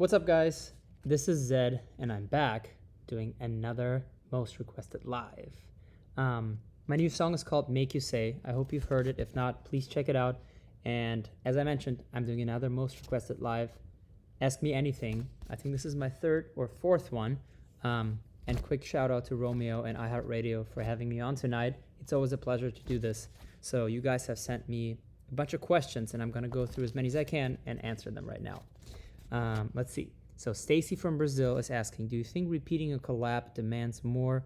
What's up, guys? This is Zedd, and I'm back doing another most requested live. My new song is called Make You Say. I hope you've heard it. If not, please check it out. And as I mentioned, I'm doing another most requested live. Ask Me Anything. I think this is my third or fourth one. And quick shout out to Romeo and iHeartRadio for having me on tonight. It's always a pleasure to do this. So you guys have sent me a bunch of questions, and I'm going to go through as many as I can and answer them right now. Let's see. So Stacy from Brazil is asking, do you think repeating a collab demands more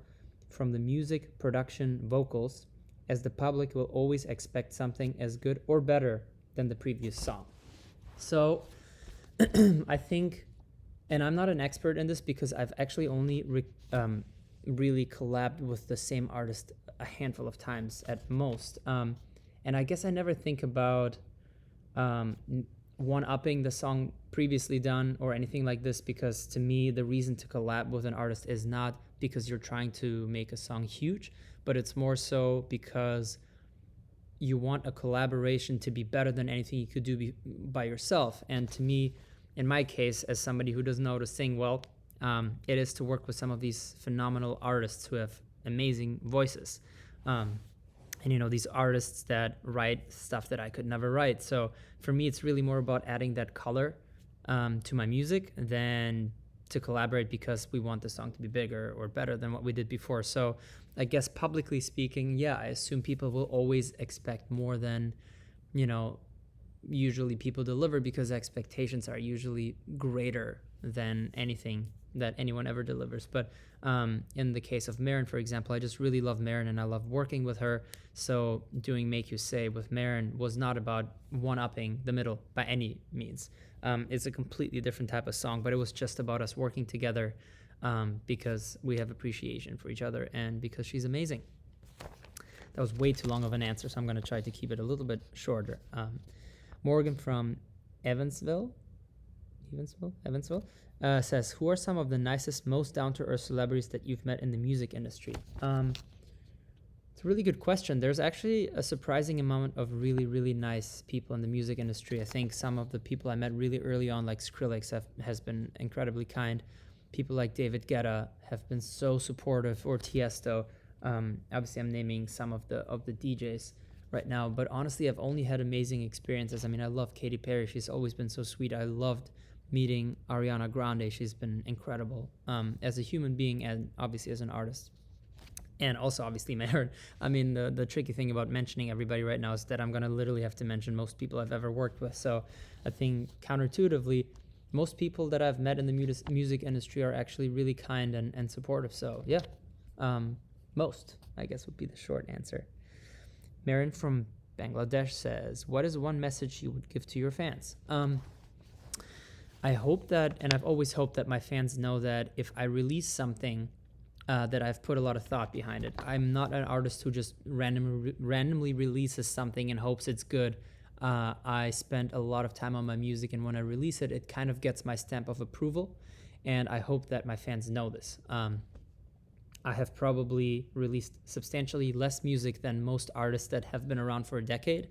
from the music, production, vocals, as the public will always expect something as good or better than the previous song? So I think, and I'm not an expert in this because I've actually only really collabed with the same artist a handful of times at most. And I guess I never think about one-upping the song previously done or anything like this, because to me the reason to collab with an artist is not because you're trying to make a song huge, but it's more so because you want a collaboration to be better than anything you could do by yourself. And to me, in my case, as somebody who doesn't know how to sing well, it is to work with some of these phenomenal artists who have amazing voices. And, you know, these artists that write stuff that I could never write. So for me, it's really more about adding that color to my music than to collaborate because we want the song to be bigger or better than what we did before. So I guess publicly speaking, yeah, I assume people will always expect more than, you know, usually people deliver, because expectations are usually greater than anything that anyone ever delivers. But in the case of Marin, for example, I just really love Marin and I love working with her. So doing Make You Say with Marin was not about one-upping the middle by any means. It's a completely different type of song, but it was just about us working together because we have appreciation for each other and because she's amazing. That was way too long of an answer, so I'm going to try to keep it a little bit shorter. Morgan from Evansville says, who are some of the nicest, most down-to-earth celebrities that you've met in the music industry? It's a really good question. There's actually a surprising amount of really, really nice people in the music industry. I think some of the people I met really early on, like Skrillex, has been incredibly kind. People like David Guetta have been so supportive, or Tiesto. Obviously, I'm naming some of the DJs right now, but honestly, I've only had amazing experiences. I mean, I love Katy Perry. She's always been so sweet. I loved meeting Ariana Grande. She's been incredible as a human being and obviously as an artist. And also, obviously, Marin. I mean, the tricky thing about mentioning everybody right now is that I'm going to literally have to mention most people I've ever worked with. So I think counterintuitively, most people that I've met in the music industry are actually really kind and supportive. So yeah, most, I guess, would be the short answer. Marin from Bangladesh says, what is one message you would give to your fans? I hope that, and I've always hoped that my fans know that if I release something, that I've put a lot of thought behind it. I'm not an artist who just randomly releases something and hopes it's good. I spent a lot of time on my music, and when I release it, it kind of gets my stamp of approval, and I hope that my fans know this. I have probably released substantially less music than most artists that have been around for a decade,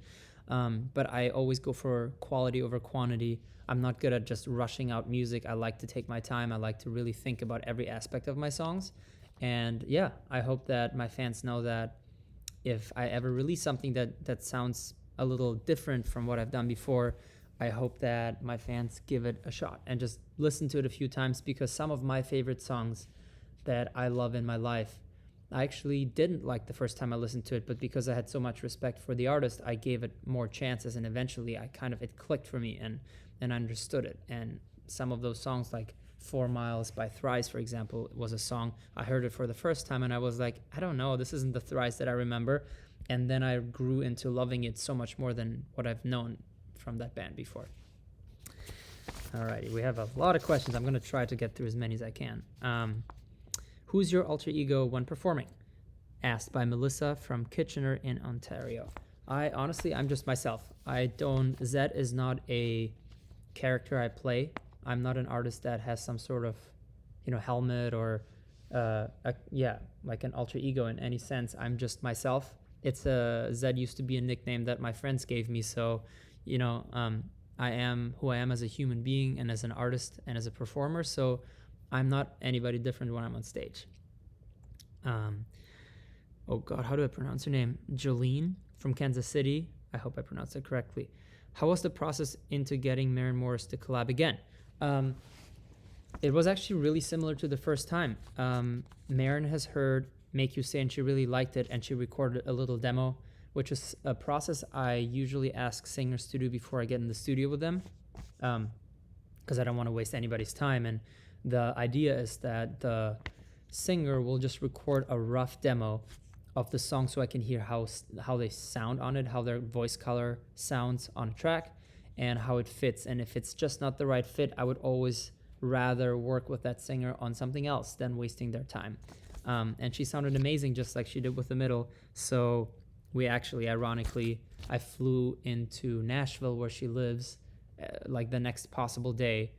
but I always go for quality over quantity. I'm not good at just rushing out music. I like to take my time. I like to really think about every aspect of my songs. And yeah, I hope that my fans know that if I ever release something that sounds a little different from what I've done before, I hope that my fans give it a shot and just listen to it a few times, because some of my favorite songs that I love in my life, I actually didn't like the first time I listened to it, but because I had so much respect for the artist, I gave it more chances, and eventually it clicked for me and I understood it. And some of those songs, like 4 Miles by Thrice, for example, was a song I heard it for the first time and I was like, I don't know, this isn't the Thrice that I remember. And then I grew into loving it so much more than what I've known from that band before. Alrighty, we have a lot of questions. I'm going to try to get through as many as I can. Who's your alter ego when performing? Asked by Melissa from Kitchener in Ontario. I'm just myself. Zedd is not a character I play. I'm not an artist that has some sort of, helmet or, like an alter ego in any sense. I'm just myself. Zedd used to be a nickname that my friends gave me. So, I am who I am as a human being and as an artist and as a performer. So I'm not anybody different when I'm on stage. Oh God, how do I pronounce her name? Jolene from Kansas City. I hope I pronounced it correctly. How was the process into getting Marin Morris to collab again? It was actually really similar to the first time. Marin has heard Make You Say and she really liked it, and she recorded a little demo, which is a process I usually ask singers to do before I get in the studio with them, because I don't want to waste anybody's time. And the idea is that the singer will just record a rough demo of the song so I can hear how they sound on it, how their voice color sounds on a track, and how it fits. And if it's just not the right fit, I would always rather work with that singer on something else than wasting their time. And she sounded amazing, just like she did with the middle. So we actually, ironically, I flew into Nashville where she lives, like the next possible day,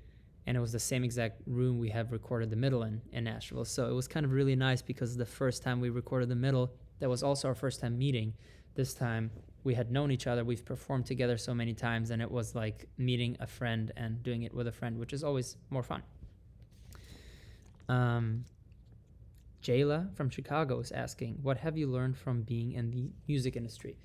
and it was the same exact room we have recorded the middle in Nashville. So it was kind of really nice because the first time we recorded the middle, that was also our first time meeting. This time we had known each other, we've performed together so many times, and it was like meeting a friend and doing it with a friend, which is always more fun. Jayla from Chicago is asking, what have you learned from being in the music industry?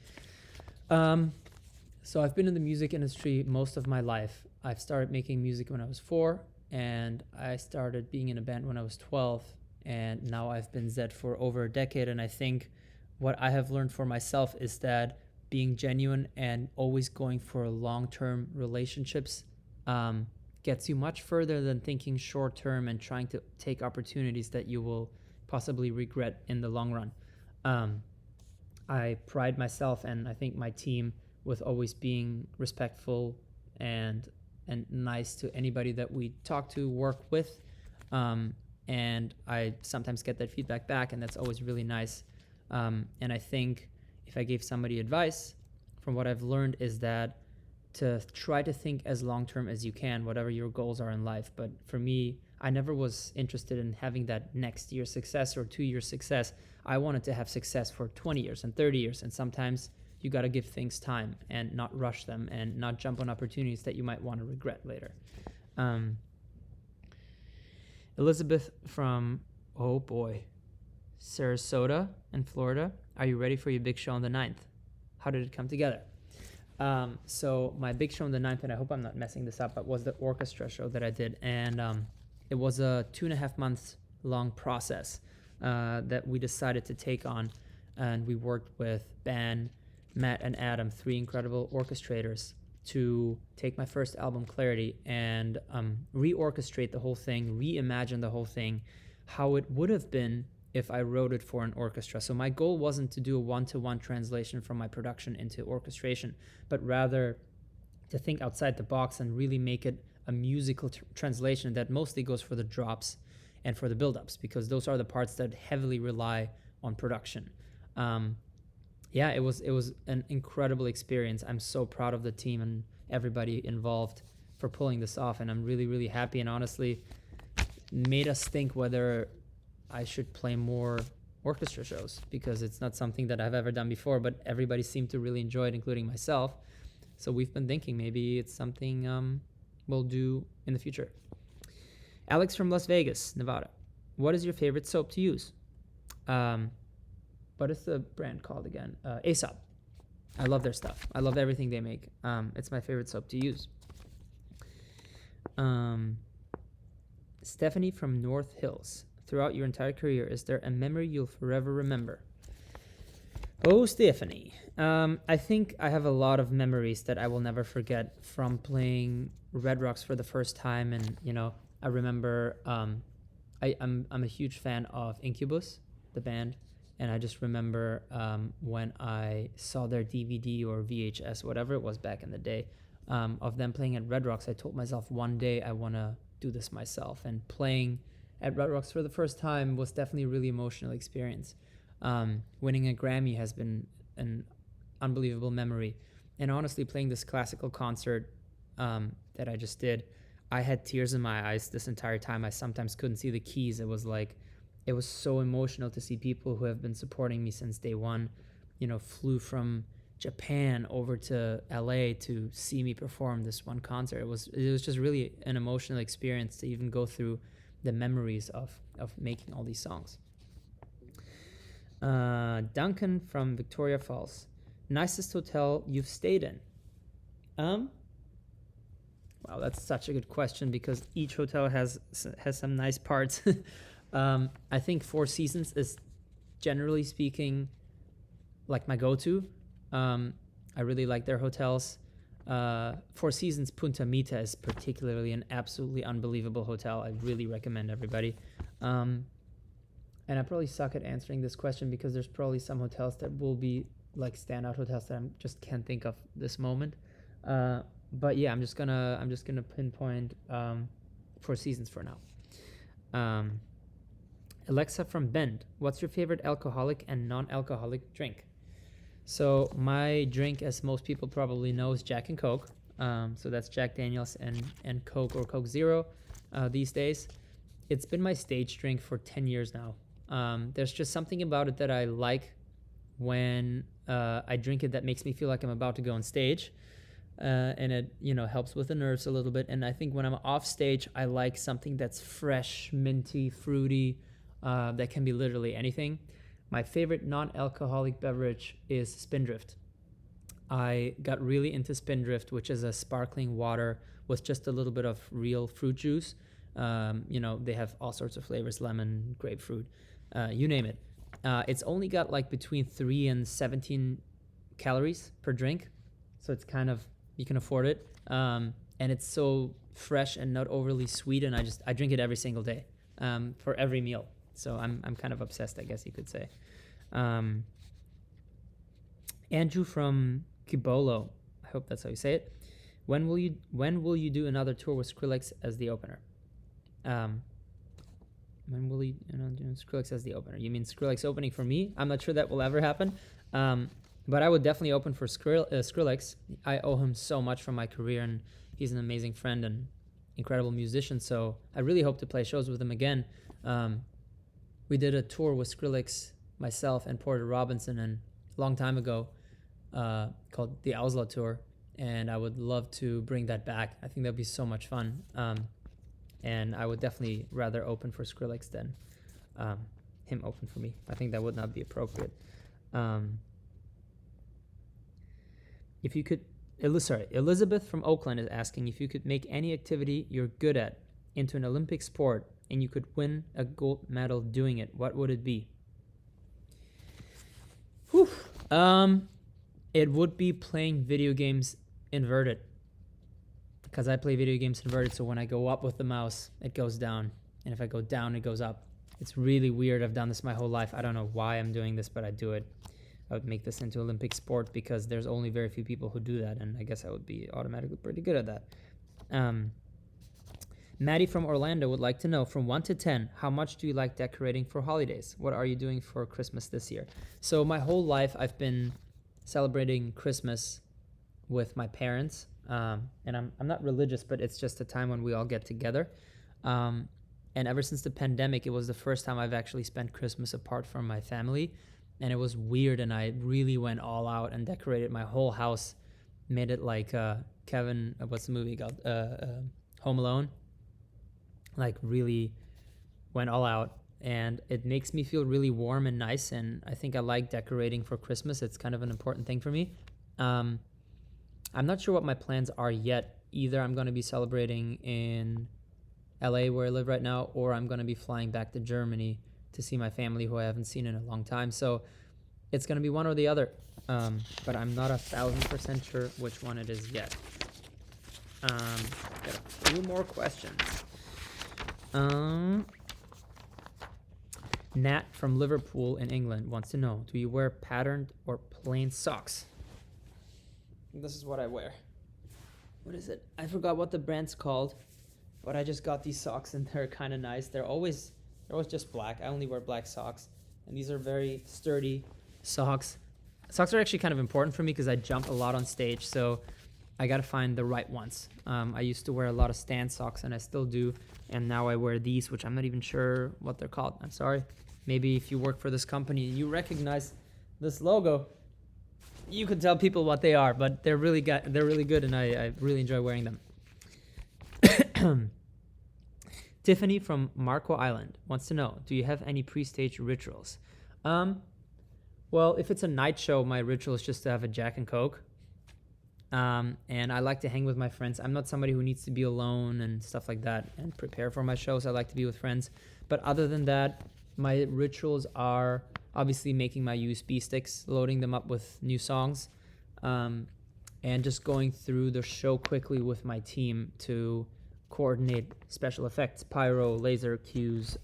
So I've been in the music industry most of my life. I've started making music when I was 4, and I started being in a band when I was 12, and now I've been Zedd for over a decade. And I think what I have learned for myself is that being genuine and always going for long-term relationships gets you much further than thinking short-term and trying to take opportunities that you will possibly regret in the long run. I pride myself, and I think my team, with always being respectful and nice to anybody that we talk to, work with. And I sometimes get that feedback back, and that's always really nice. And I think if I gave somebody advice from what I've learned is that to try to think as long-term as you can, whatever your goals are in life. But for me, I never was interested in having that next year success or 2 year success. I wanted to have success for 20 years and 30 years. And sometimes you got to give things time and not rush them and not jump on opportunities that you might want to regret later. Elizabeth from, oh boy, Sarasota in Florida. Are you ready for your big show on the 9th? How did it come together? So my big show on the 9th, and I hope I'm not messing this up, but was the orchestra show that I did. And it was a 2.5 months long process that we decided to take on. And we worked with Ben, Matt, and Adam, 3 incredible orchestrators, to take my first album, Clarity, and reorchestrate the whole thing, reimagine the whole thing, how it would have been if I wrote it for an orchestra. So my goal wasn't to do a one-to-one translation from my production into orchestration, but rather to think outside the box and really make it a musical translation that mostly goes for the drops and for the build-ups, because those are the parts that heavily rely on production. Yeah, it was an incredible experience. I'm so proud of the team and everybody involved for pulling this off, and I'm really, really happy, and honestly made us think whether I should play more orchestra shows, because it's not something that I've ever done before, but everybody seemed to really enjoy it, including myself. So we've been thinking maybe it's something we'll do in the future. Alex from Las Vegas, Nevada. What is your favorite soap to use? What is the brand called again? Aesop. I love their stuff. I love everything they make. It's my favorite soap to use. Stephanie from North Hills. Throughout your entire career, is there a memory you'll forever remember? Oh, Stephanie. I think I have a lot of memories that I will never forget from playing Red Rocks for the first time. And, you know, I remember I'm a huge fan of Incubus, the band. And I just remember when I saw their DVD or VHS, whatever it was back in the day, of them playing at Red Rocks, I told myself one day I want to do this myself. And playing at Red Rocks for the first time was definitely a really emotional experience. Winning a Grammy has been an unbelievable memory. And honestly, playing this classical concert that I just did, I had tears in my eyes this entire time. I sometimes couldn't see the keys. It was so emotional to see people who have been supporting me since day one, you know, flew from Japan over to LA to see me perform this one concert. It was just really an emotional experience to even go through the memories of making all these songs. Duncan from Victoria Falls. Nicest hotel you've stayed in? Wow, that's such a good question because each hotel has some nice parts. I think Four Seasons is, generally speaking, like my go-to. I really like their hotels. Four Seasons Punta Mita is particularly an absolutely unbelievable hotel. I really recommend everybody. And I probably suck at answering this question because there's probably some hotels that will be like standout hotels that I just can't think of this moment. But yeah, I'm just gonna pinpoint Four Seasons for now. Alexa from Bend, what's your favorite alcoholic and non-alcoholic drink? So my drink, as most people probably know, is Jack and Coke. So that's Jack Daniels and Coke or Coke Zero these days. It's been my stage drink for 10 years now. There's just something about it that I like when I drink it that makes me feel like I'm about to go on stage. And it, helps with the nerves a little bit. And I think when I'm off stage, I like something that's fresh, minty, fruity, that can be literally anything. My favorite non-alcoholic beverage is Spindrift. I got really into Spindrift, which is a sparkling water with just a little bit of real fruit juice. They have all sorts of flavors, lemon, grapefruit, you name it. It's only got like between 3 and 17 calories per drink. So it's kind of, you can afford it. And it's so fresh and not overly sweet. And I drink it every single day, for every meal. So I'm kind of obsessed, I guess you could say. Andrew from Kibolo, I hope that's how you say it. When will you do another tour with Skrillex as the opener? When will you do Skrillex as the opener? You mean Skrillex opening for me? I'm not sure that will ever happen. But I would definitely open for Skrillex. I owe him so much from my career, and he's an amazing friend and incredible musician. So I really hope to play shows with him again. We did a tour with Skrillex, myself, and Porter Robinson a long time ago called the Ausla Tour, and I would love to bring that back. I think that'd be so much fun. And I would definitely rather open for Skrillex than him open for me. I think that would not be appropriate. If you could, Elizabeth from Oakland is asking if you could make any activity you're good at into an Olympic sport and you could win a gold medal doing it, what would it be? Whew. It would be playing video games inverted, because I play video games inverted, so when I go up with the mouse, it goes down, and if I go down, it goes up. It's really weird. I've done this my whole life. I don't know why I'm doing this, but I do it. I would make this into Olympic sport because there's only very few people who do that, and I guess I would be automatically pretty good at that. Maddie from Orlando would like to know, from 1 to 10, how much do you like decorating for holidays? What are you doing for Christmas this year? So my whole life, I've been celebrating Christmas with my parents, and I'm not religious, but it's just a time when we all get together. And ever since the pandemic, it was the first time I've actually spent Christmas apart from my family. And it was weird, and I really went all out and decorated my whole house, made it like Kevin, what's the movie called? Home Alone. Like really went all out, and it makes me feel really warm and nice, and I think I like decorating for Christmas. It's kind of an important thing for me. I'm not sure what my plans are yet. Either I'm going to be celebrating in LA where I live right now, or I'm going to be flying back to Germany to see my family who I haven't seen in a long time. So it's going to be one or the other, but I'm not 1,000% sure which one it is yet. Got a few more questions. Nat from Liverpool in England wants to know, do you wear patterned or plain socks? This is what I wear. What is it? I forgot what the brand's called, but I just got these socks and they're kind of nice. They're always just black. I only wear black socks, and these are very sturdy socks. Socks are actually kind of important for me because I jump a lot on stage, so I gotta find the right ones. I used to wear a lot of stand socks, and I still do, and now I wear these, which I'm not even sure what they're called. I'm sorry. Maybe if you work for this company, you recognize this logo. you could tell people what they are, but they're really good, and I really enjoy wearing them. Tiffany from Marco Island wants to know, do you have any pre-stage rituals? Well, if it's a night show, my ritual is just to have a Jack and Coke. And I like to hang with my friends. I'm not somebody who needs to be alone and stuff like that and prepare for my shows. I like to be with friends. But other than that, my rituals are obviously making my USB sticks, loading them up with new songs, and just going through the show quickly with my team to coordinate special effects, pyro, laser cues,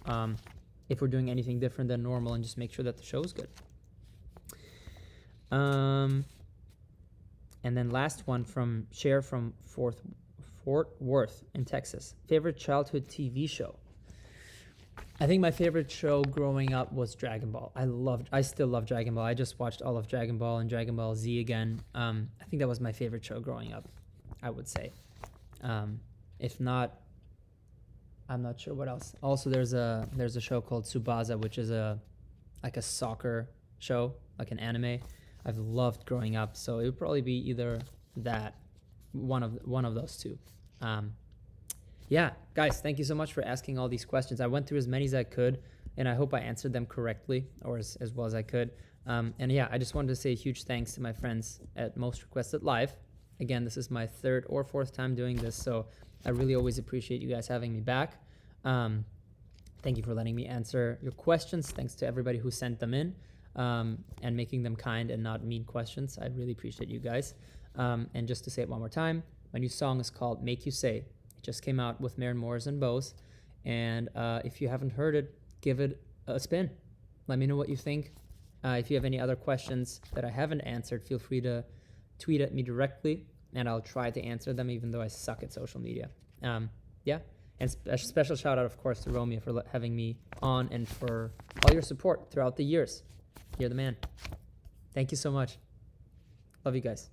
if we're doing anything different than normal, and just make sure that the show is good. And then last one from Cher from Fort Worth in Texas. Favorite childhood TV show? I think my favorite show growing up was Dragon Ball. I still love Dragon Ball. I just watched all of Dragon Ball and Dragon Ball Z again. I think that was my favorite show growing up, I would say. If not, I'm not sure what else. Also, there's a show called Tsubasa, which is like a soccer show, like an anime. I've loved growing up, so it would probably be either that, one of those two. Yeah, guys, thank you so much for asking all these questions. I went through as many as I could, and I hope I answered them correctly, or as well as I could. And yeah, I just wanted to say a huge thanks to my friends at Most Requested Live. Again, this is my third or fourth time doing this, so I really always appreciate you guys having me back. Thank you for letting me answer your questions. Thanks to everybody who sent them in, and making them kind and not mean questions. I really appreciate you guys. And just to say it one more time, my new song is called Make You Say. It just came out with Marin Morris and Bose. And if you haven't heard it, give it a spin. Let me know what you think. If you have any other questions that I haven't answered, feel free to tweet at me directly, and I'll try to answer them, even though I suck at social media. Yeah. And special shout out, of course, to Romeo for having me on and for all your support throughout the years. You're the man. Thank you so much. Love you guys.